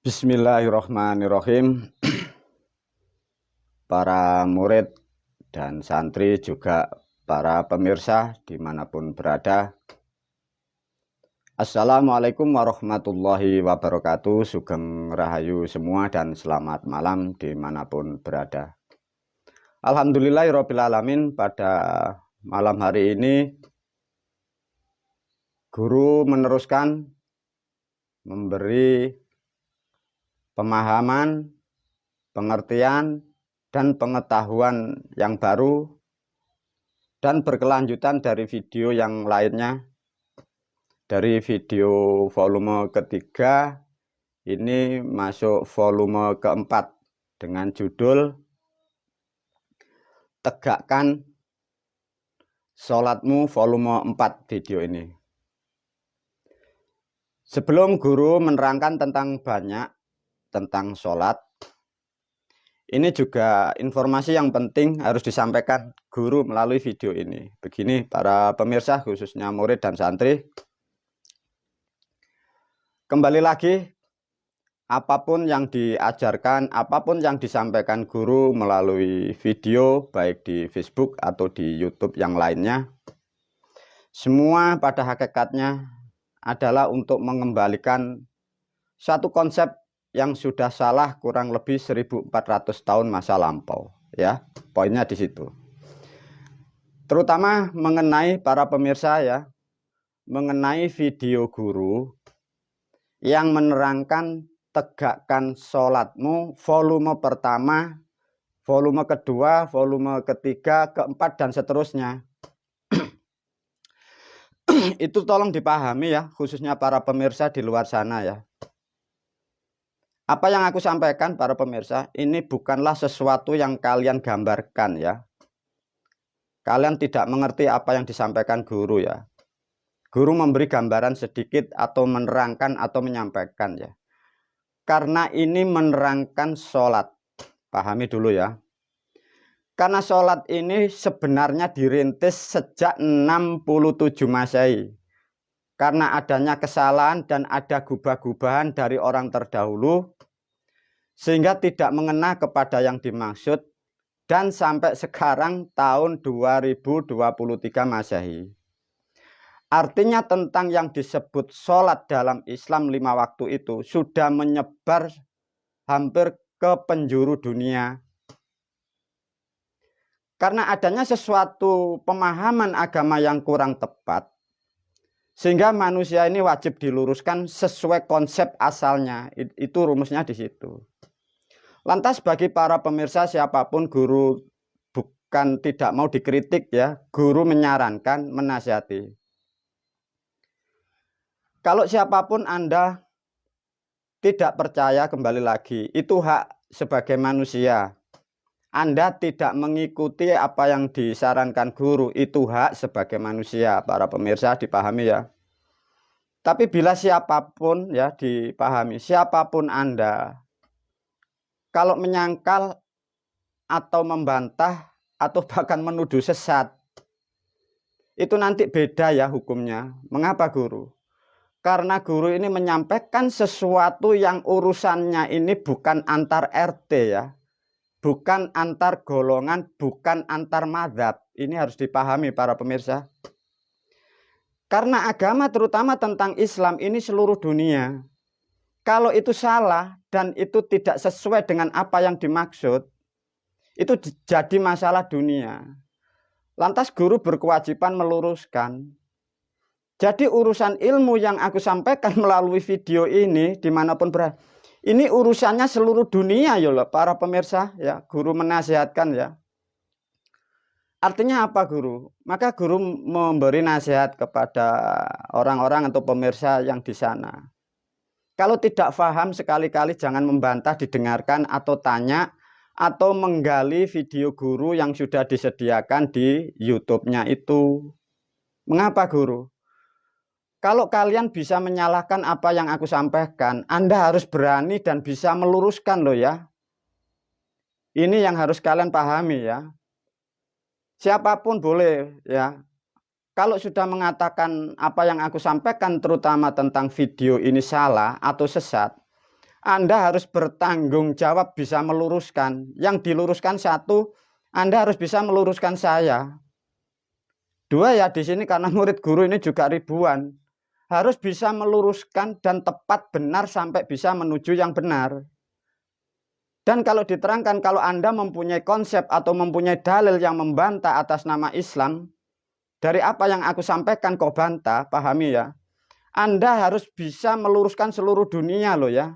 Bismillahirrahmanirrahim. Para murid dan santri juga para pemirsa dimanapun berada. Assalamualaikum warahmatullahi wabarakatuh. Sugeng Rahayu semua dan selamat malam dimanapun berada. Alhamdulillahirrabbilalamin, pada malam hari ini guru meneruskan memberi pemahaman, pengertian, dan pengetahuan yang baru dan berkelanjutan dari video yang lainnya. Dari video volume ketiga ini masuk volume keempat dengan judul Tegakkan Sholatmu volume 4 video ini. Sebelum guru menerangkan tentang sholat, ini juga informasi yang penting harus disampaikan guru melalui video ini. Begini para pemirsa, khususnya murid dan santri. Kembali lagi, apapun yang diajarkan, apapun yang disampaikan guru melalui video, baik di Facebook atau di YouTube yang lainnya, semua pada hakikatnya adalah untuk mengembalikan satu konsep yang sudah salah kurang lebih 1400 tahun masa lampau, ya. Poinnya di situ. Terutama mengenai para pemirsa, ya, mengenai video guru yang menerangkan tegakkan sholatmu volume pertama, volume kedua, volume ketiga, keempat, dan seterusnya. Itu tolong dipahami ya, khususnya para pemirsa di luar sana ya. Apa yang aku sampaikan para pemirsa, ini bukanlah sesuatu yang kalian gambarkan ya. Kalian tidak mengerti apa yang disampaikan guru ya. Guru memberi gambaran sedikit atau menerangkan atau menyampaikan ya. Karena ini menerangkan sholat. Pahami dulu ya. Karena sholat ini sebenarnya dirintis sejak 67 Masehi. Karena adanya kesalahan dan ada gubah-gubahan dari orang terdahulu, sehingga tidak mengena kepada yang dimaksud, dan sampai sekarang tahun 2023 Masehi. Artinya tentang yang disebut sholat dalam Islam 5 waktu itu sudah menyebar hampir ke penjuru dunia. Karena adanya sesuatu pemahaman agama yang kurang tepat, sehingga manusia ini wajib diluruskan sesuai konsep asalnya. Itu rumusnya di situ. Lantas bagi para pemirsa siapapun, guru bukan tidak mau dikritik ya. Guru menyarankan, menasihati. Kalau siapapun Anda tidak percaya, kembali lagi, itu hak sebagai manusia. Anda tidak mengikuti apa yang disarankan guru, itu hak sebagai manusia. Para pemirsa dipahami ya. Tapi bila siapapun ya, dipahami, siapapun Anda, kalau menyangkal atau membantah atau bahkan menuduh sesat, itu nanti beda ya hukumnya. Mengapa guru? Karena guru ini menyampaikan sesuatu yang urusannya ini bukan antar RT ya. Bukan antar golongan, bukan antar mazhab. Ini harus dipahami para pemirsa. Karena agama terutama tentang Islam ini seluruh dunia. Kalau itu salah dan itu tidak sesuai dengan apa yang dimaksud, itu jadi masalah dunia. Lantas guru berkewajiban meluruskan. Jadi urusan ilmu yang aku sampaikan melalui video ini dimanapun berada, ini urusannya seluruh dunia ya loh para pemirsa ya. Guru menasihatkan ya. Artinya apa guru? Maka guru memberi nasihat kepada orang-orang atau pemirsa yang di sana. Kalau tidak paham sekali-kali jangan membantah, didengarkan atau tanya atau menggali video guru yang sudah disediakan di YouTube-nya itu. Mengapa guru? Kalau kalian bisa menyalahkan apa yang aku sampaikan, Anda harus berani dan bisa meluruskan loh ya. Ini yang harus kalian pahami ya. Siapapun boleh ya. Kalau sudah mengatakan apa yang aku sampaikan terutama tentang video ini salah atau sesat, Anda harus bertanggung jawab bisa meluruskan. Yang diluruskan satu, Anda harus bisa meluruskan saya. Dua ya di sini karena murid guru ini juga ribuan. Harus bisa meluruskan dan tepat benar sampai bisa menuju yang benar. Dan kalau diterangkan kalau Anda mempunyai konsep atau mempunyai dalil yang membantah atas nama Islam, dari apa yang aku sampaikan kok bantah, pahami ya. Anda harus bisa meluruskan seluruh dunia loh ya.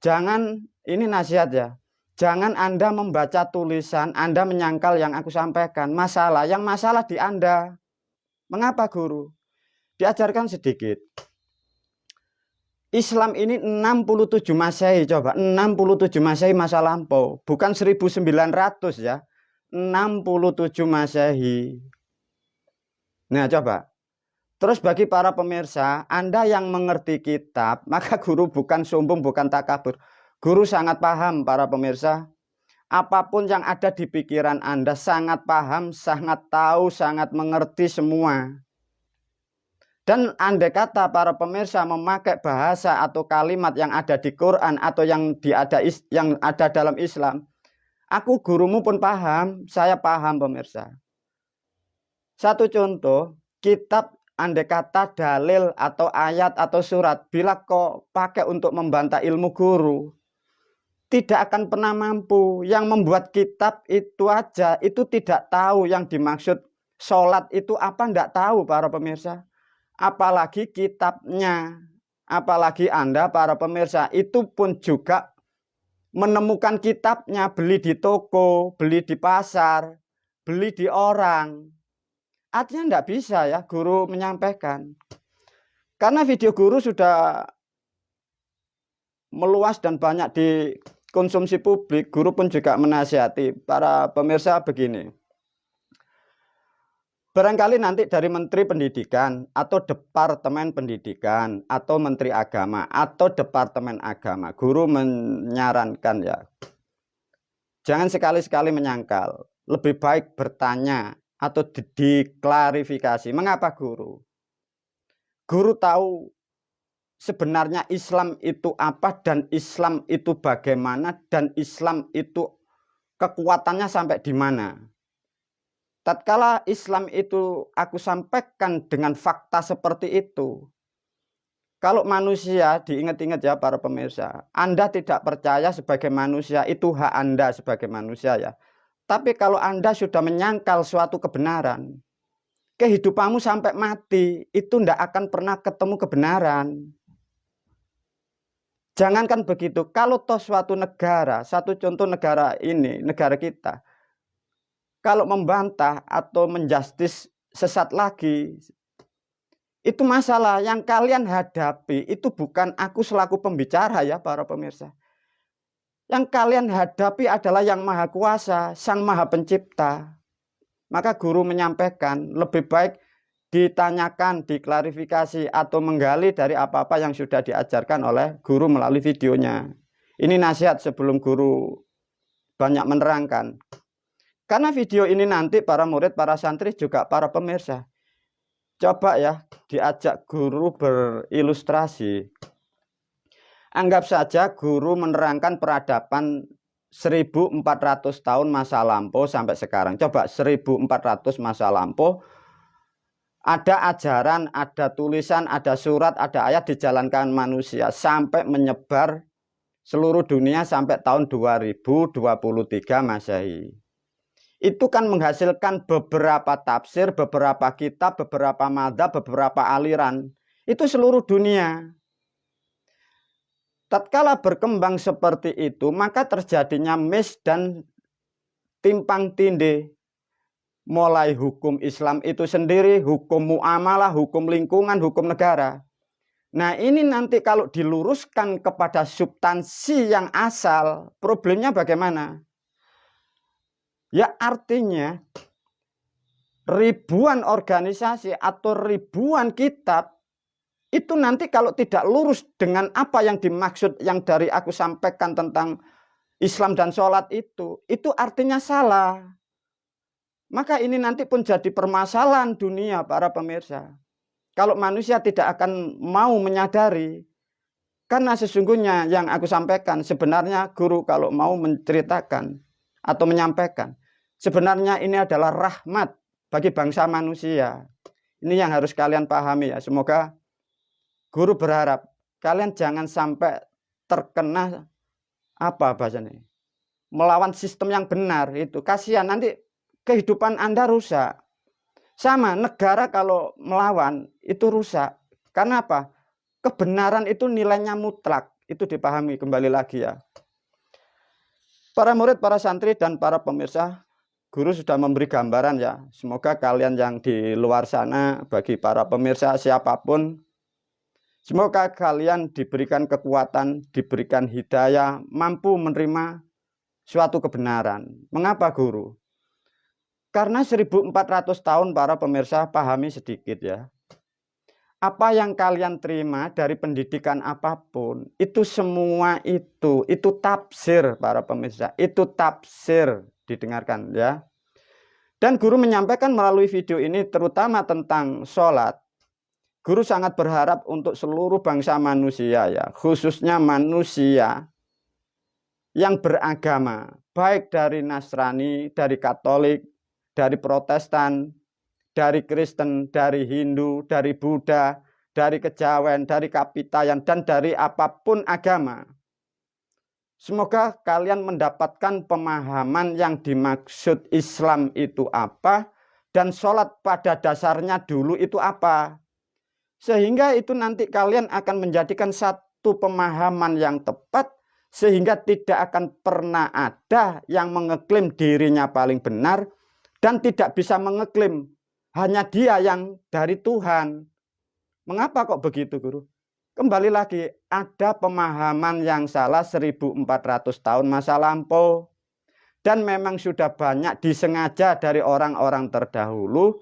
Jangan, ini nasihat ya. Jangan Anda membaca tulisan, Anda menyangkal yang aku sampaikan. Yang masalah di Anda. Mengapa guru? Diajarkan sedikit. Islam ini 67 Masehi, coba. 67 Masehi masa lampau. Bukan 1900 ya. 67 Masehi. Nah coba. Terus bagi para pemirsa, Anda yang mengerti kitab, maka guru bukan sombong, bukan takabur. Guru sangat paham para pemirsa. Apapun yang ada di pikiran Anda sangat paham, sangat tahu, sangat mengerti semua. Dan andai kata para pemirsa memakai bahasa atau kalimat yang ada di Quran atau yang ada dalam Islam, aku gurumu pun paham, saya paham pemirsa. Satu contoh, kitab andai kata dalil atau ayat atau surat, bila kau pakai untuk membantah ilmu guru, tidak akan pernah mampu. Yang membuat kitab itu aja, itu tidak tahu yang dimaksud sholat itu apa, tidak tahu para pemirsa. Apalagi kitabnya, apalagi Anda para pemirsa, itu pun juga menemukan kitabnya, beli di toko, beli di pasar, beli di orang. Artinya tidak bisa ya guru menyampaikan. Karena video guru sudah meluas dan banyak dikonsumsi publik, guru pun juga menasihati para pemirsa begini. Barangkali nanti dari Menteri Pendidikan atau Departemen Pendidikan atau Menteri Agama atau Departemen Agama, guru menyarankan ya, jangan sekali-sekali menyangkal, lebih baik bertanya atau diklarifikasi. Mengapa guru? Guru tahu sebenarnya Islam itu apa dan Islam itu bagaimana dan Islam itu kekuatannya sampai di mana. Tatkala Islam itu aku sampaikan dengan fakta seperti itu, kalau manusia, diingat-ingat ya para pemirsa, Anda tidak percaya sebagai manusia, itu hak Anda sebagai manusia ya. Tapi kalau Anda sudah menyangkal suatu kebenaran, kehidupanmu sampai mati, itu tidak akan pernah ketemu kebenaran. Jangankan begitu, kalau toh suatu negara, satu contoh negara ini, negara kita, kalau membantah atau menjustis sesat lagi, itu masalah yang kalian hadapi. Itu bukan aku selaku pembicara ya para pemirsa. Yang kalian hadapi adalah yang maha kuasa, sang maha pencipta. Maka guru menyampaikan lebih baik ditanyakan, diklarifikasi atau menggali dari apa-apa yang sudah diajarkan oleh guru melalui videonya. Ini nasihat sebelum guru banyak menerangkan. Karena video ini nanti para murid, para santri juga para pemirsa. Coba ya diajak guru berilustrasi. Anggap saja guru menerangkan peradaban 1400 tahun masa lampau sampai sekarang. Coba 1400 masa lampau. Ada ajaran, ada tulisan, ada surat, ada ayat dijalankan manusia sampai menyebar seluruh dunia sampai tahun 2023 Masehi. Itu kan menghasilkan beberapa tafsir, beberapa kitab, beberapa madzhab, beberapa aliran. Itu seluruh dunia. Tatkala berkembang seperti itu, maka terjadinya mis dan timpang tindih. Mulai hukum Islam itu sendiri, hukum muamalah, hukum lingkungan, hukum negara. Nah ini nanti kalau diluruskan kepada substansi yang asal, problemnya bagaimana? Ya artinya ribuan organisasi atau ribuan kitab itu nanti kalau tidak lurus dengan apa yang dimaksud yang dari aku sampaikan tentang Islam dan sholat itu artinya salah. Maka ini nanti pun jadi permasalahan dunia para pemirsa. Kalau manusia tidak akan mau menyadari Karena sesungguhnya yang aku sampaikan, sebenarnya guru kalau mau menceritakan atau menyampaikan, sebenarnya ini adalah rahmat bagi bangsa manusia. Ini yang harus kalian pahami ya. Semoga guru berharap kalian jangan sampai terkena apa bahasanya, melawan sistem yang benar itu. Kasihan nanti kehidupan Anda rusak. Sama negara kalau melawan itu rusak. Karena apa? Kebenaran itu nilainya mutlak. Itu dipahami kembali lagi ya. Para murid, para santri, dan para pemirsa, guru sudah memberi gambaran ya. Semoga kalian yang di luar sana, bagi para pemirsa siapapun, semoga kalian diberikan kekuatan, diberikan hidayah, mampu menerima suatu kebenaran. Mengapa guru? Karena 1400 tahun para pemirsa pahami sedikit ya. Apa yang kalian terima dari pendidikan apapun, itu semua itu tafsir para pemirsa, itu tafsir, didengarkan ya. Dan guru menyampaikan melalui video ini terutama tentang sholat. Guru sangat berharap untuk seluruh bangsa manusia ya, khususnya manusia yang beragama, baik dari Nasrani, dari Katolik, dari Protestan, dari Kristen, dari Hindu, dari Buddha, dari Kejawen, dari Kapitayan, dan dari apapun agama. Semoga kalian mendapatkan pemahaman yang dimaksud Islam itu apa, dan sholat pada dasarnya dulu itu apa. Sehingga itu nanti kalian akan menjadikan satu pemahaman yang tepat, sehingga tidak akan pernah ada yang mengeklaim dirinya paling benar, dan tidak bisa mengeklaim hanya dia yang dari Tuhan. Mengapa kok begitu, guru? Kembali lagi, ada pemahaman yang salah 1400 tahun masa lampau. Dan memang sudah banyak disengaja dari orang-orang terdahulu.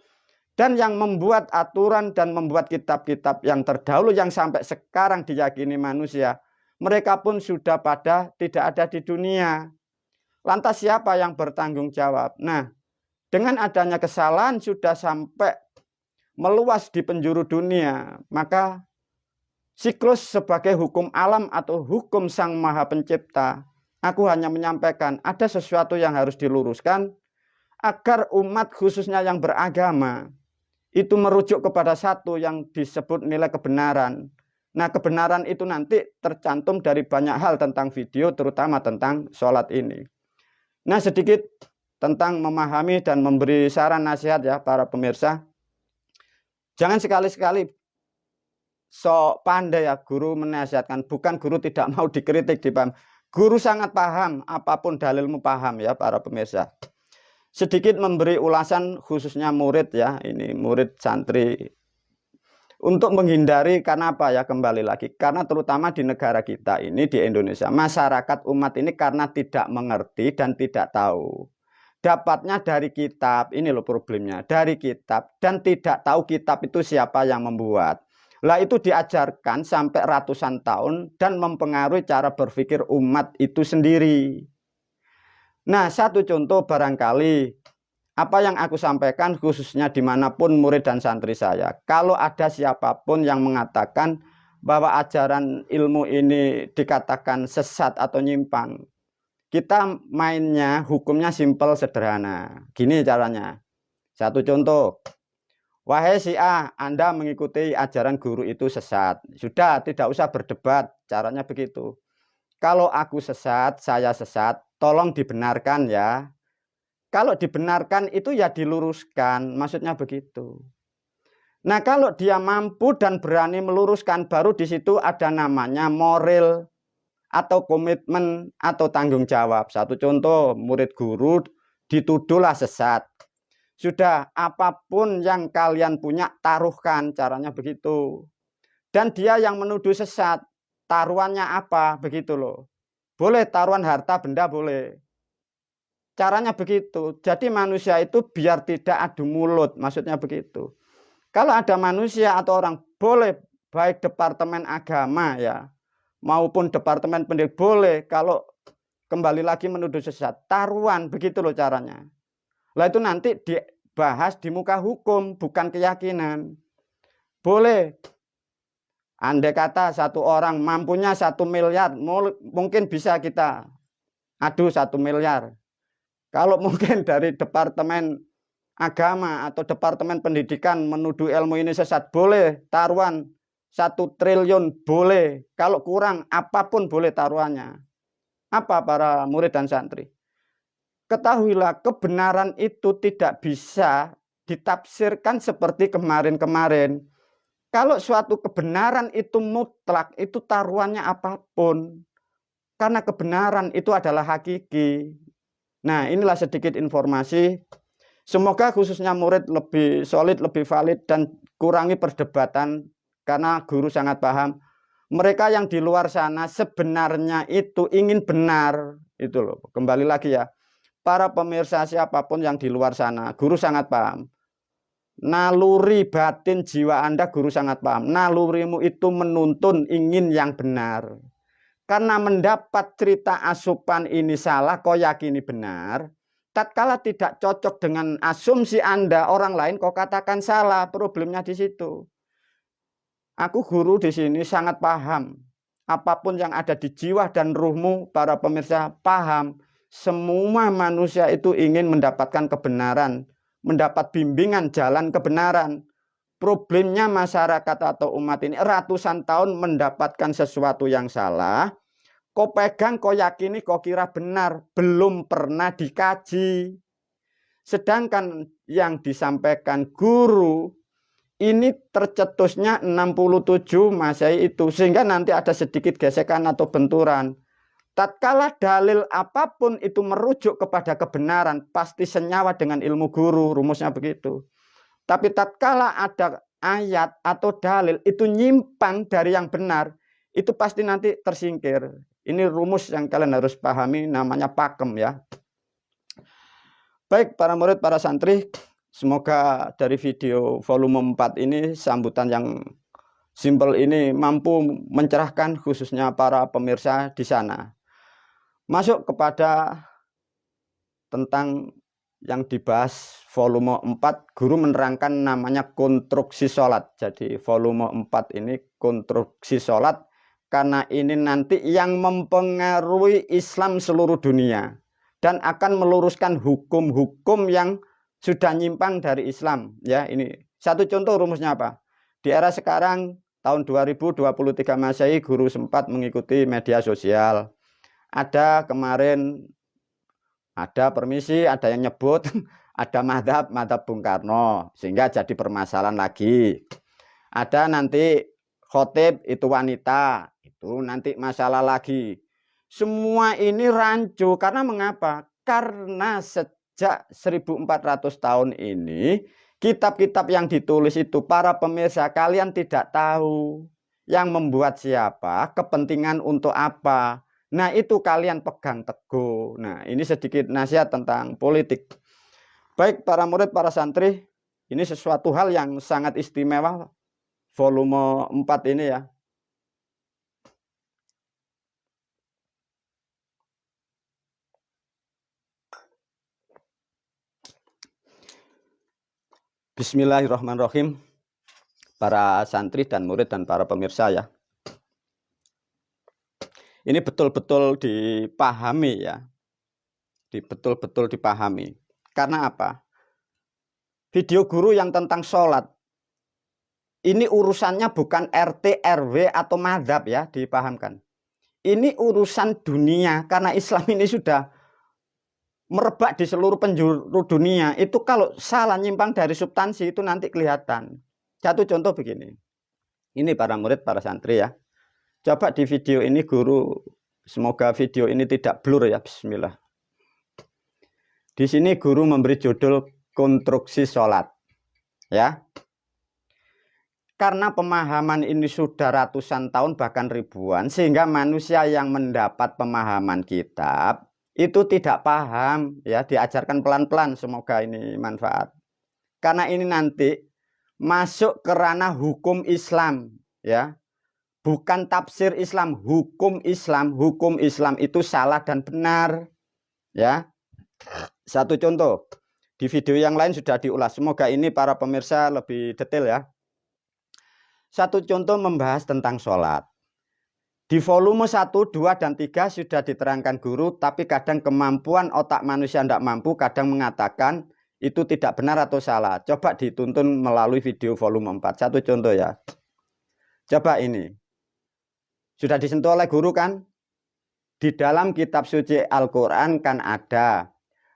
Dan yang membuat aturan dan membuat kitab-kitab yang terdahulu yang sampai sekarang diyakini manusia, mereka pun sudah pada tidak ada di dunia. Lantas siapa yang bertanggung jawab? Nah, dengan adanya kesalahan sudah sampai meluas di penjuru dunia, maka siklus sebagai hukum alam atau hukum Sang Maha Pencipta, aku hanya menyampaikan ada sesuatu yang harus diluruskan agar umat khususnya yang beragama itu merujuk kepada satu yang disebut nilai kebenaran. Nah, kebenaran itu nanti tercantum dari banyak hal tentang video, terutama tentang sholat ini. Nah, sedikit tentang memahami dan memberi saran nasihat ya para pemirsa. Jangan sekali-sekali sok pandai ya guru menasihatkan. Bukan guru tidak mau dikritik, dipaham. Guru sangat paham, apapun dalilmu paham ya para pemirsa. Sedikit memberi ulasan khususnya murid ya, ini murid santri. Untuk menghindari, karena apa ya, kembali lagi. Karena terutama di negara kita ini, di Indonesia, masyarakat umat ini karena tidak mengerti dan tidak tahu. Dapatnya dari kitab, ini loh problemnya, dari kitab, dan tidak tahu kitab itu siapa yang membuat. Lah itu diajarkan sampai ratusan tahun dan mempengaruhi cara berpikir umat itu sendiri. Nah, satu contoh barangkali, apa yang aku sampaikan khususnya dimanapun murid dan santri saya. Kalau ada siapapun yang mengatakan bahwa ajaran ilmu ini dikatakan sesat atau nyimpang, kita mainnya hukumnya simpel sederhana. Gini caranya. Satu contoh. Wahai si A, Anda mengikuti ajaran guru itu sesat. Sudah, tidak usah berdebat. Caranya begitu. Kalau aku sesat, saya sesat, tolong dibenarkan ya. Kalau dibenarkan itu ya diluruskan. Maksudnya begitu. Nah, kalau dia mampu dan berani meluruskan, baru di situ ada namanya moral atau komitmen atau tanggung jawab. Satu contoh, murid guru dituduhlah sesat. Sudah, apapun yang kalian punya taruhkan, caranya begitu. Dan dia yang menuduh sesat, taruhannya apa? Begitu loh. Boleh taruhan harta benda, boleh. Caranya begitu. Jadi manusia itu biar tidak adu mulut, maksudnya begitu. Kalau ada manusia atau orang, boleh baik departemen agama ya, maupun departemen pendidikan, boleh kalau kembali lagi menuduh sesat, taruhan, begitu loh caranya. Lah itu nanti dibahas di muka hukum, bukan keyakinan. Boleh Andai kata satu orang mampunya 1 miliar, mungkin bisa kita adu 1 miliar. Kalau mungkin dari Departemen Agama atau Departemen Pendidikan menuduh ilmu ini sesat, boleh taruhan 1 triliun, boleh. Kalau kurang apapun boleh taruhannya. Apa para murid dan santri? Ketahuilah, kebenaran itu tidak bisa ditafsirkan seperti kemarin-kemarin. Kalau suatu kebenaran itu mutlak, itu taruhannya apapun. Karena kebenaran itu adalah hakiki. Nah, inilah sedikit informasi. Semoga khususnya murid lebih solid, lebih valid, dan kurangi perdebatan. Karena guru sangat paham. Mereka yang di luar sana sebenarnya itu ingin benar. Itu loh, kembali lagi ya. Para pemirsa siapapun yang di luar sana, guru sangat paham. Naluri batin jiwa Anda, guru sangat paham. Nalurimu itu menuntun ingin yang benar. Karena mendapat cerita asupan ini salah, kau yakini benar. Tatkala tidak cocok dengan asumsi Anda, orang lain kau katakan salah. Problemnya di situ. Aku guru di sini sangat paham. Apapun yang ada di jiwa dan ruhmu, para pemirsa paham. Semua manusia itu ingin mendapatkan kebenaran, mendapat bimbingan jalan kebenaran. Problemnya masyarakat atau umat ini ratusan tahun mendapatkan sesuatu yang salah. Kau pegang, kau yakini, kau kira benar. Belum pernah dikaji. Sedangkan yang disampaikan guru, ini tercetusnya 67 Masehi itu. Sehingga nanti ada sedikit gesekan atau benturan. Tatkala dalil apapun itu merujuk kepada kebenaran, pasti senyawa dengan ilmu guru, rumusnya begitu. Tapi tatkala ada ayat atau dalil itu nyimpang dari yang benar, itu pasti nanti tersingkir. Ini rumus yang kalian harus pahami, namanya pakem ya. Baik para murid, para santri, semoga dari video volume 4 ini, sambutan yang simpel ini mampu mencerahkan khususnya para pemirsa di sana. Masuk kepada tentang yang dibahas volume 4, guru menerangkan namanya konstruksi sholat. Jadi volume 4 ini konstruksi sholat, karena ini nanti yang mempengaruhi Islam seluruh dunia. Dan akan meluruskan hukum-hukum yang sudah nyimpang dari Islam. Ya, ini satu contoh rumusnya apa? Di era sekarang, tahun 2023 Masehi, guru sempat mengikuti media sosial. Ada kemarin, ada permisi, ada yang nyebut, ada madhab Bung Karno, sehingga jadi permasalahan lagi. Ada nanti khotib itu wanita, itu nanti masalah lagi. Semua ini rancu, karena mengapa? Karena sejak 1400 tahun ini, kitab-kitab yang ditulis itu, para pemirsa kalian tidak tahu yang membuat siapa, kepentingan untuk apa. Nah, itu kalian pegang teguh. Nah, ini sedikit nasihat tentang politik. Baik para murid, para santri, ini sesuatu hal yang sangat istimewa volume 4 ini ya. Bismillahirrahmanirrahim. Para santri dan murid dan para pemirsa ya. Ini betul-betul dipahami ya. Betul-betul dipahami. Karena apa? Video guru yang tentang sholat, ini urusannya bukan RT, RW atau madhab ya, dipahamkan. Ini urusan dunia, karena Islam ini sudah merebak di seluruh penjuru dunia. Itu kalau salah nyimpang dari substansi itu nanti kelihatan. Satu contoh begini. Ini para murid, para santri ya. Coba di video ini guru, semoga video ini tidak blur ya, bismillah. Di sini guru memberi judul konstruksi sholat. Ya. Karena pemahaman ini sudah ratusan tahun bahkan ribuan, sehingga manusia yang mendapat pemahaman kitab itu tidak paham ya, diajarkan pelan-pelan, semoga ini manfaat. Karena ini nanti masuk ke ranah hukum Islam ya. Bukan tafsir Islam, hukum Islam. Hukum Islam itu salah dan benar. Ya. Satu contoh. Di video yang lain sudah diulas. Semoga ini para pemirsa lebih detail ya. Satu contoh membahas tentang sholat. Di volume 1, 2, dan 3 sudah diterangkan guru, tapi kadang kemampuan otak manusia tidak mampu, kadang mengatakan itu tidak benar atau salah. Coba dituntun melalui video volume 4. Satu contoh ya. Coba ini. Sudah disentuh oleh guru kan? Di dalam kitab suci Al-Quran kan ada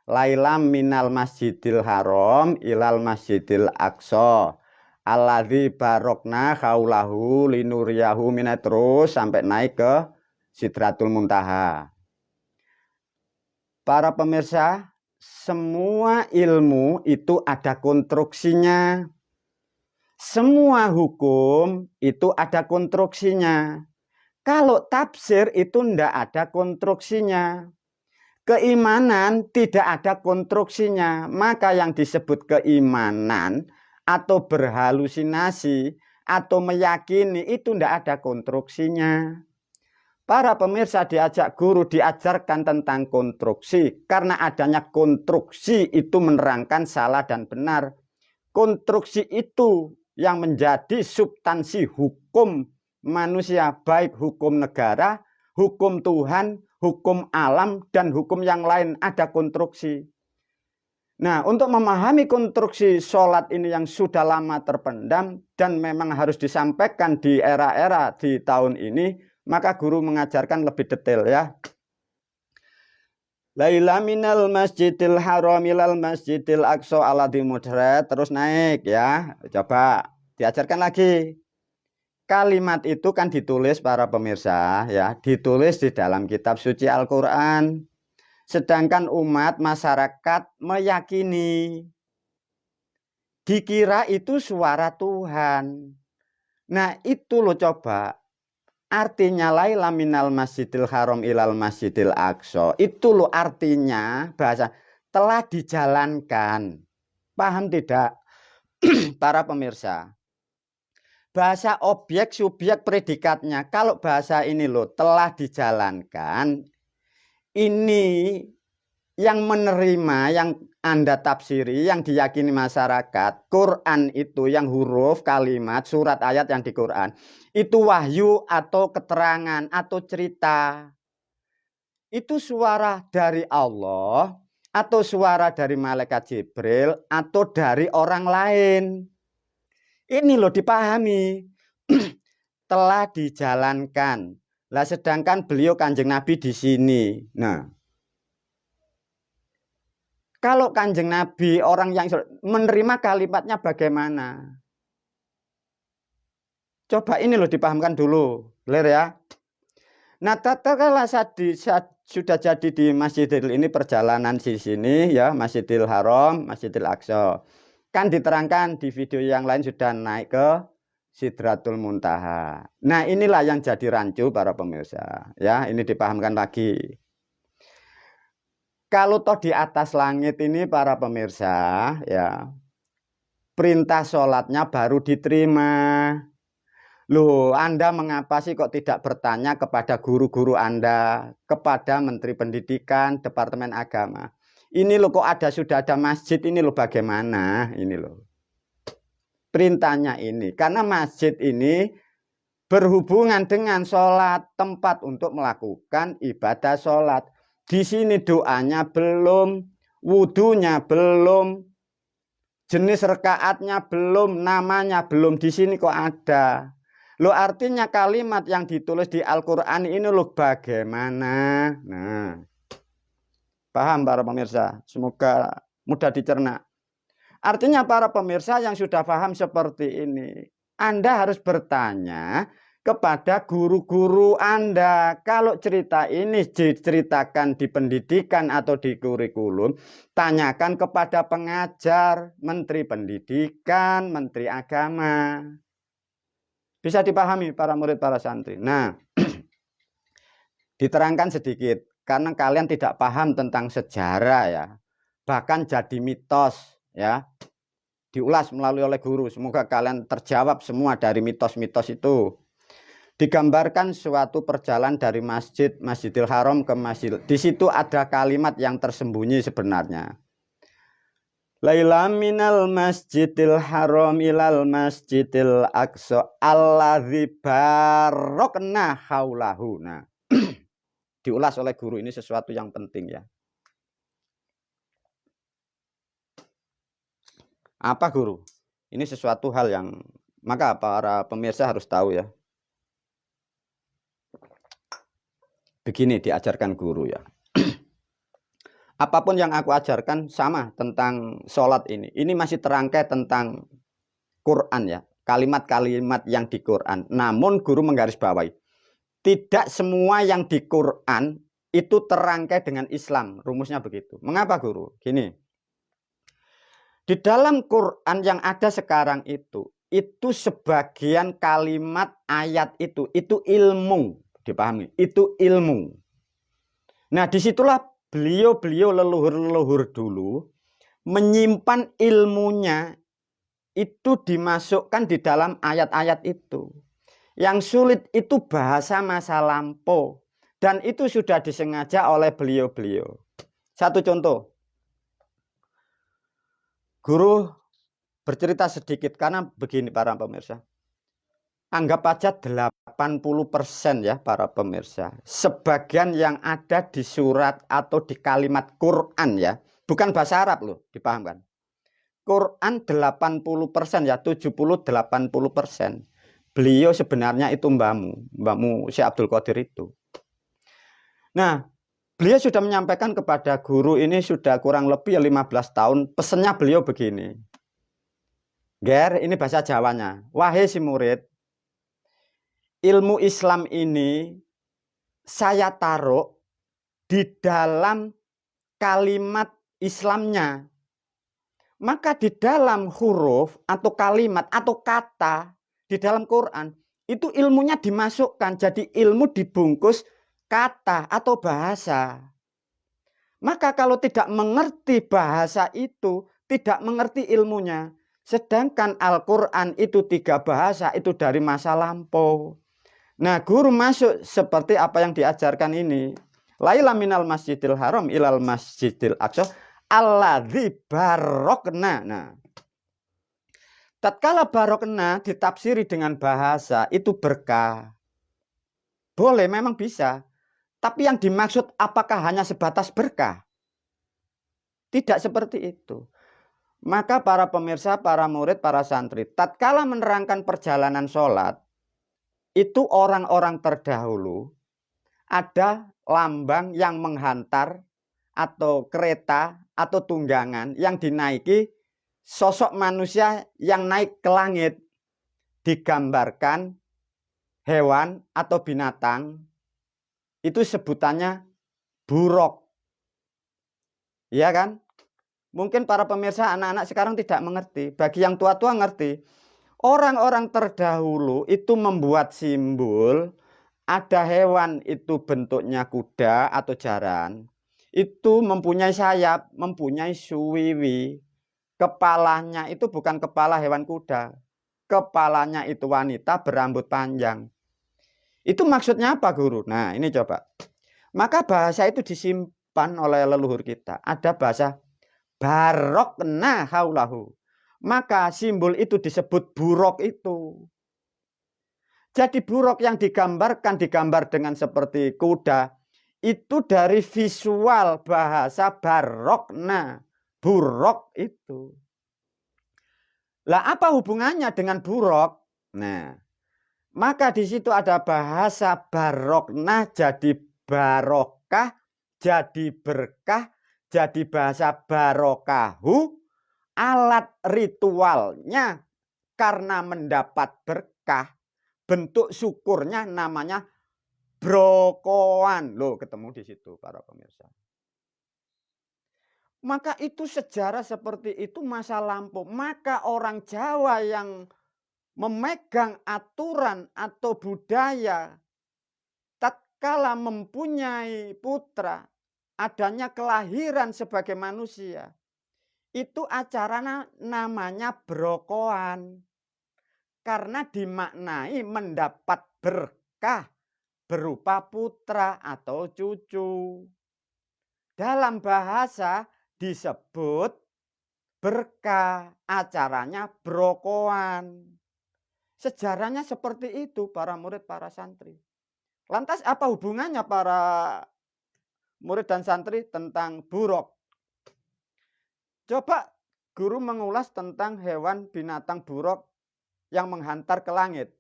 Lailam minal masjidil haram ilal masjidil aqsa alladzi barokna haulahu linuriyahu minat, terus sampai naik ke Sidratul Muntaha. Para pemirsa, semua ilmu itu ada konstruksinya. Semua hukum itu ada konstruksinya. Kalau tafsir itu tidak ada konstruksinya. Keimanan tidak ada konstruksinya. Maka yang disebut keimanan atau berhalusinasi atau meyakini itu tidak ada konstruksinya. Para pemirsa diajak guru diajarkan tentang konstruksi. Karena adanya konstruksi itu menerangkan salah dan benar. Konstruksi itu yang menjadi substansi hukum manusia, baik hukum negara, hukum Tuhan, hukum alam, dan hukum yang lain ada konstruksi. Nah, untuk memahami konstruksi sholat ini yang sudah lama terpendam dan memang harus disampaikan di era-era di tahun ini, maka guru mengajarkan lebih detail ya. Laila minal masjidil haram ilal masjidil aqsa alladzi mudrat, terus naik ya. Coba diajarkan lagi. Kalimat itu kan ditulis para pemirsa ya, ditulis di dalam kitab suci Al-Qur'an. Sedangkan umat masyarakat meyakini, dikira itu suara Tuhan. Nah itu loh coba, artinya laila minal masjidil haram ilal masjidil aqsa. Itu loh artinya bahasa telah dijalankan. Paham tidak para pemirsa? Bahasa objek, subjek, predikatnya. Kalau bahasa ini loh telah dijalankan. Ini yang menerima, yang Anda tafsiri, yang diyakini masyarakat, Quran itu yang huruf, kalimat, surat, ayat yang di Quran. Itu wahyu atau keterangan atau cerita. Itu suara dari Allah atau suara dari malaikat Jibril atau dari orang lain. Ini loh dipahami. Telah dijalankan. Lah sedangkan beliau Kanjeng Nabi di sini. Nah, kalau Kanjeng Nabi orang yang menerima kalimatnya bagaimana? Coba ini loh dipahamkan dulu, clear ya. Nah, tatkala saat sudah jadi di Masjidil ini perjalanan di sini ya, Masjidil Haram, Masjidil Aqsa. Kan diterangkan di video yang lain sudah naik ke Sidratul Muntaha. Nah, inilah yang jadi rancu para pemirsa. Ya, ini dipahamkan lagi. Kalau toh di atas langit ini para pemirsa, ya, perintah sholatnya baru diterima. Loh, Anda mengapa sih kok tidak bertanya kepada guru-guru Anda, kepada Menteri Pendidikan, Departemen Agama? Ini loh kok sudah ada masjid, ini loh bagaimana? Ini loh. Perintahnya ini, karena masjid ini berhubungan dengan sholat, tempat untuk melakukan ibadah sholat. Di sini doanya belum, wudhunya belum, jenis rekaatnya belum, namanya belum, di sini kok ada. Loh artinya kalimat yang ditulis di Al-Quran ini loh bagaimana? Nah, paham para pemirsa? Semoga mudah dicerna. Artinya para pemirsa yang sudah paham seperti ini, Anda harus bertanya kepada guru-guru Anda. Kalau cerita ini diceritakan di pendidikan atau di kurikulum, tanyakan kepada pengajar, Menteri Pendidikan, Menteri Agama. Bisa dipahami para murid, para santri. Nah, diterangkan sedikit, karena kalian tidak paham tentang sejarah ya. Bahkan jadi mitos. Ya, diulas melalui oleh guru. Semoga kalian terjawab semua dari mitos-mitos itu. Digambarkan suatu perjalanan dari Masjidil Haram ke masjid. Di situ ada kalimat yang tersembunyi sebenarnya. Laila minal masjidil haram ilal masjidil aqsa alladzi barokna haulahu. Nah, diulas oleh guru, ini sesuatu yang penting ya. Apa guru? Ini sesuatu hal yang maka para pemirsa harus tahu ya. Begini diajarkan guru ya. Apapun yang aku ajarkan sama tentang sholat ini. Ini masih terangkai tentang Quran ya. Kalimat-kalimat yang di Quran. Namun guru menggarisbawahi. Tidak semua yang di Quran itu terangkai dengan Islam. Rumusnya begitu. Mengapa guru? Gini. Di dalam Quran yang ada sekarang itu sebagian kalimat ayat itu ilmu. Dipahami? Itu ilmu. Nah disitulah beliau leluhur-leluhur dulu menyimpan ilmunya itu dimasukkan di dalam ayat-ayat itu. Yang sulit itu bahasa masa lampau dan itu sudah disengaja oleh beliau-beliau. Satu contoh. Guru bercerita sedikit karena begini para pemirsa. Anggap aja 80% ya para pemirsa. Sebagian yang ada di surat atau di kalimat Quran ya. Bukan bahasa Arab loh, dipahamkan. Quran 80% ya, 70-80%. Beliau sebenarnya itu mbahmu Syekh Abdul Qadir itu. Nah, beliau sudah menyampaikan kepada guru ini sudah kurang lebih 15 tahun. Pesannya beliau begini. Ger, ini bahasa Jawanya. Wahai si murid, ilmu Islam ini saya taruh di dalam kalimat Islamnya. Maka di dalam huruf atau kalimat atau kata di dalam Quran itu ilmunya dimasukkan. Jadi ilmu dibungkus kata atau bahasa. Maka kalau tidak mengerti bahasa itu, tidak mengerti ilmunya. Sedangkan Al-Quran itu 3 bahasa, itu dari masa lampau. Nah, guru masuk seperti apa yang diajarkan ini. Laila minal masjidil haram ilal masjidil aqsa alladzi barokna. Nah, tatkala barokna ditafsiri dengan bahasa itu berkah. Boleh, memang bisa. Tapi yang dimaksud apakah hanya sebatas berkah? Tidak seperti itu. Maka para pemirsa, para murid, para santri, tatkala menerangkan perjalanan sholat, itu orang-orang terdahulu ada lambang yang menghantar atau kereta atau tunggangan yang dinaiki sosok manusia yang naik ke langit, digambarkan hewan atau binatang, itu sebutannya buruk. Iya kan? Mungkin para pemirsa anak-anak sekarang tidak mengerti. Bagi yang tua-tua ngerti. Orang-orang terdahulu itu membuat simbol. Ada hewan itu bentuknya kuda atau jaran. Itu mempunyai sayap, mempunyai suwiwi. Kepalanya itu bukan kepala hewan kuda. Kepalanya itu wanita berambut panjang. Itu maksudnya apa guru? Nah ini coba. Maka bahasa itu disimpan oleh leluhur kita. Ada bahasa barokna haulahu. Maka simbol itu disebut buruk itu. Jadi buruk yang digambar dengan seperti kuda. Itu dari visual bahasa barokna. Buruk itu. Lah apa hubungannya dengan buruk? Nah, maka di situ ada bahasa barokna jadi barokah, jadi berkah, jadi bahasa barokahu, alat ritualnya karena mendapat berkah, bentuk syukurnya namanya brokoan. Loh, ketemu di situ para pemirsa. Maka itu sejarah seperti itu masa lampau. Maka orang Jawa yang memegang aturan atau budaya tatkala mempunyai putra, adanya kelahiran sebagai manusia, itu acaranya namanya brokoan. Karena dimaknai mendapat berkah berupa putra atau cucu. Dalam bahasa disebut berkah, acaranya brokoan. Sejarahnya seperti itu para murid, para santri. Lantas apa hubungannya para murid dan santri tentang buruk? Coba guru mengulas tentang hewan binatang buruk yang menghantar ke langit.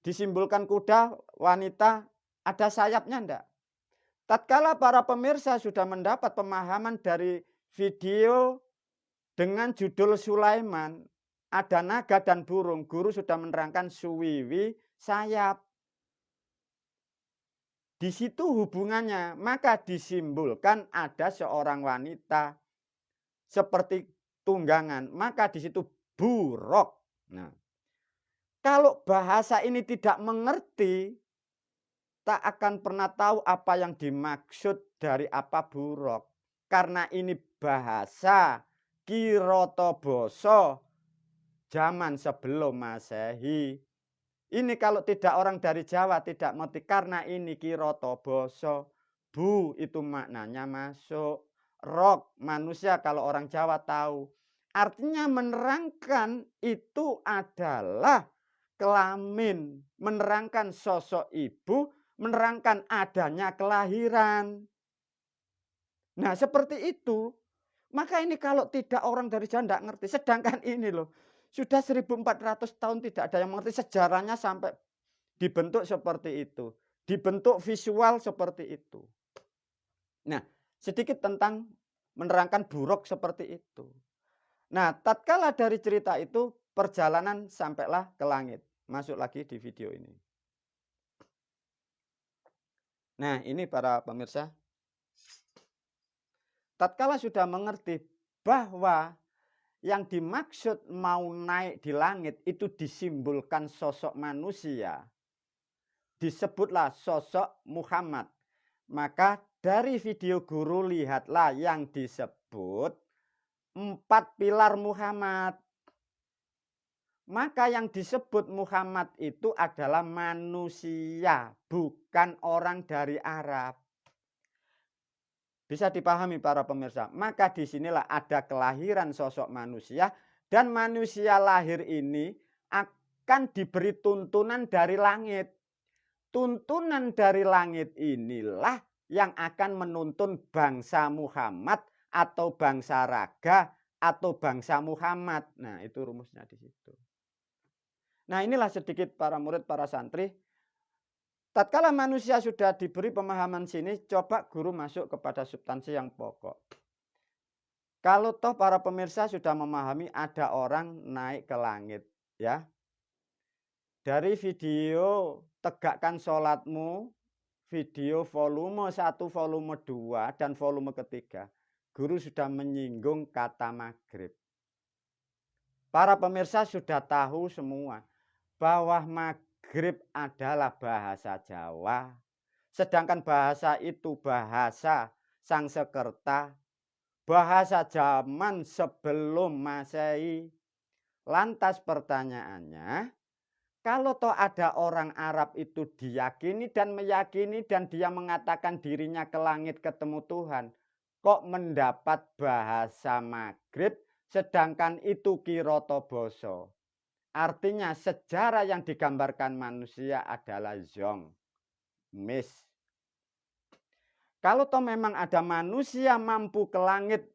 Disimbolkan kuda, wanita, ada sayapnya enggak? Tatkala para pemirsa sudah mendapat pemahaman dari video dengan judul Sulaiman, ada naga dan burung, guru sudah menerangkan suwiwi sayap. Di situ hubungannya, maka disimbolkan ada seorang wanita seperti tunggangan, maka di situ buruk. Nah, kalau bahasa ini tidak mengerti, tak akan pernah tahu apa yang dimaksud dari apa buruk. Karena ini bahasa Kirotoboso zaman sebelum Masehi. Ini kalau tidak orang dari Jawa tidak mengerti, karena ini Kirotoboso. Bu itu maknanya masuk. Rok manusia kalau orang Jawa tahu. Artinya menerangkan itu adalah kelamin, menerangkan sosok ibu, menerangkan adanya kelahiran. Nah seperti itu. Maka ini kalau tidak orang dari Jawa tidak ngerti. Sedangkan ini loh, sudah 1400 tahun tidak ada yang mengerti sejarahnya sampai dibentuk seperti itu. Dibentuk visual seperti itu. Nah, sedikit tentang menerangkan buruk seperti itu. Nah, tatkala dari cerita itu perjalanan sampailah ke langit. Masuk lagi di video ini. Nah, ini para pemirsa. Tatkala sudah mengerti bahwa yang dimaksud mau naik di langit itu disimbolkan sosok manusia. Disebutlah sosok Muhammad. Maka dari video guru lihatlah yang disebut 4 pilar Muhammad. Maka yang disebut Muhammad itu adalah manusia, bukan orang dari Arab. Bisa dipahami para pemirsa. Maka disinilah ada kelahiran sosok manusia. Dan manusia lahir ini akan diberi tuntunan dari langit. Tuntunan dari langit inilah yang akan menuntun bangsa Muhammad atau bangsa raga atau bangsa Muhammad. Nah itu rumusnya di situ. Nah inilah sedikit para murid, para santri. Tatkala manusia sudah diberi pemahaman sini, coba guru masuk kepada substansi yang pokok. Kalau toh para pemirsa sudah memahami ada orang naik ke langit, ya. Dari video tegakkan sholatmu, video volume 1, volume 2, dan volume ketiga, guru sudah menyinggung kata maghrib. Para pemirsa sudah tahu semua bahwa maghrib adalah bahasa Jawa. Sedangkan bahasa itu bahasa Sangsekerta, bahasa zaman sebelum Masehi. Lantas pertanyaannya, kalau toh ada orang Arab itu diyakini dan meyakini dan dia mengatakan dirinya ke langit ketemu Tuhan, kok mendapat bahasa maghrib sedangkan itu Kirotoboso. Artinya sejarah yang digambarkan manusia adalah zong, mis. Kalau toh memang ada manusia mampu ke langit,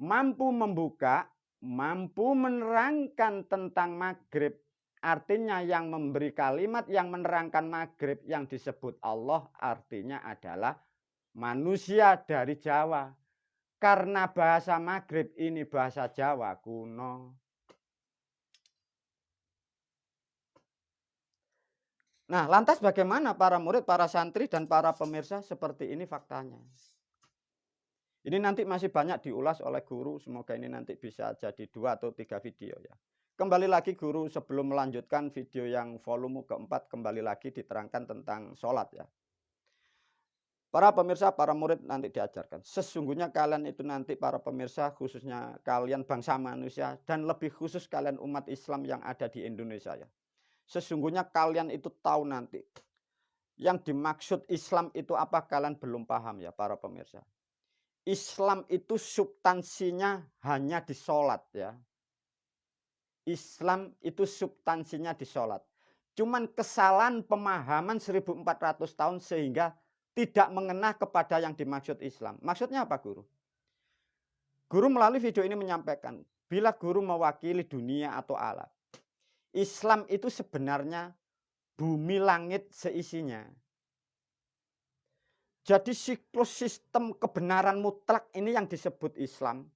mampu membuka, mampu menerangkan tentang maghrib, artinya yang memberi kalimat yang menerangkan maghrib yang disebut Allah artinya adalah manusia dari Jawa. Karena bahasa maghrib ini bahasa Jawa kuno. Nah, lantas bagaimana para murid, para santri, dan para pemirsa seperti ini faktanya? Ini nanti masih banyak diulas oleh guru, semoga ini nanti bisa jadi 2 atau 3 video ya. Kembali lagi guru sebelum melanjutkan video yang volume keempat, kembali lagi diterangkan tentang sholat ya. Para pemirsa, para murid nanti diajarkan. Sesungguhnya kalian itu nanti para pemirsa, khususnya kalian bangsa manusia, dan lebih khusus kalian umat Islam yang ada di Indonesia ya. Sesungguhnya kalian itu tahu nanti yang dimaksud Islam itu apa, kalian belum paham ya para pemirsa. Islam itu substansinya hanya di sholat ya. Islam itu substansinya di sholat. Cuman kesalahan pemahaman 1400 tahun sehingga tidak mengena kepada yang dimaksud Islam. Maksudnya apa guru? Guru melalui video ini menyampaikan, bila guru mewakili dunia atau alam, Islam itu sebenarnya bumi langit seisinya. Jadi siklus sistem kebenaran mutlak ini yang disebut Islam.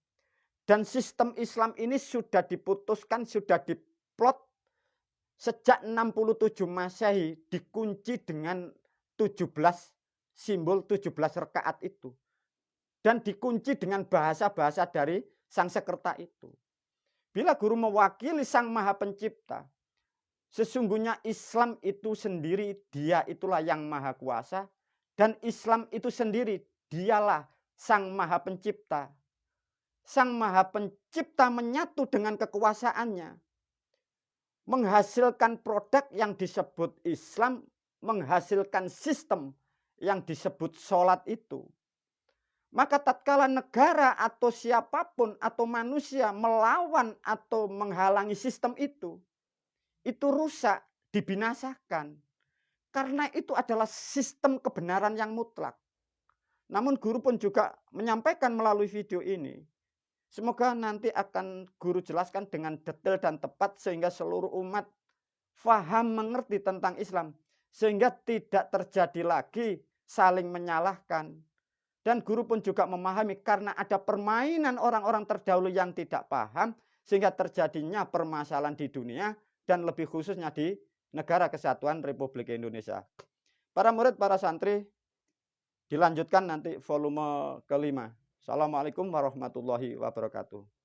Dan sistem Islam ini sudah diputuskan, sudah diplot sejak 67 Masehi, dikunci dengan 17 simbol 17 rakaat itu. Dan dikunci dengan bahasa-bahasa dari Sang Sekerta itu. Bila guru mewakili Sang Maha Pencipta, sesungguhnya Islam itu sendiri, dia itulah yang maha kuasa. Dan Islam itu sendiri, dialah Sang Maha Pencipta. Sang Maha Pencipta menyatu dengan kekuasaannya. Menghasilkan produk yang disebut Islam, menghasilkan sistem yang disebut sholat itu. Maka tatkala negara atau siapapun atau manusia melawan atau menghalangi sistem itu rusak, dibinasakan. Karena itu adalah sistem kebenaran yang mutlak. Namun guru pun juga menyampaikan melalui video ini. Semoga nanti akan guru jelaskan dengan detail dan tepat sehingga seluruh umat faham mengerti tentang Islam. Sehingga tidak terjadi lagi saling menyalahkan. Dan guru pun juga memahami karena ada permainan orang-orang terdahulu yang tidak paham. Sehingga terjadinya permasalahan di dunia dan lebih khususnya di Negara Kesatuan Republik Indonesia. Para murid, para santri, dilanjutkan nanti volume kelima. Assalamualaikum warahmatullahi wabarakatuh.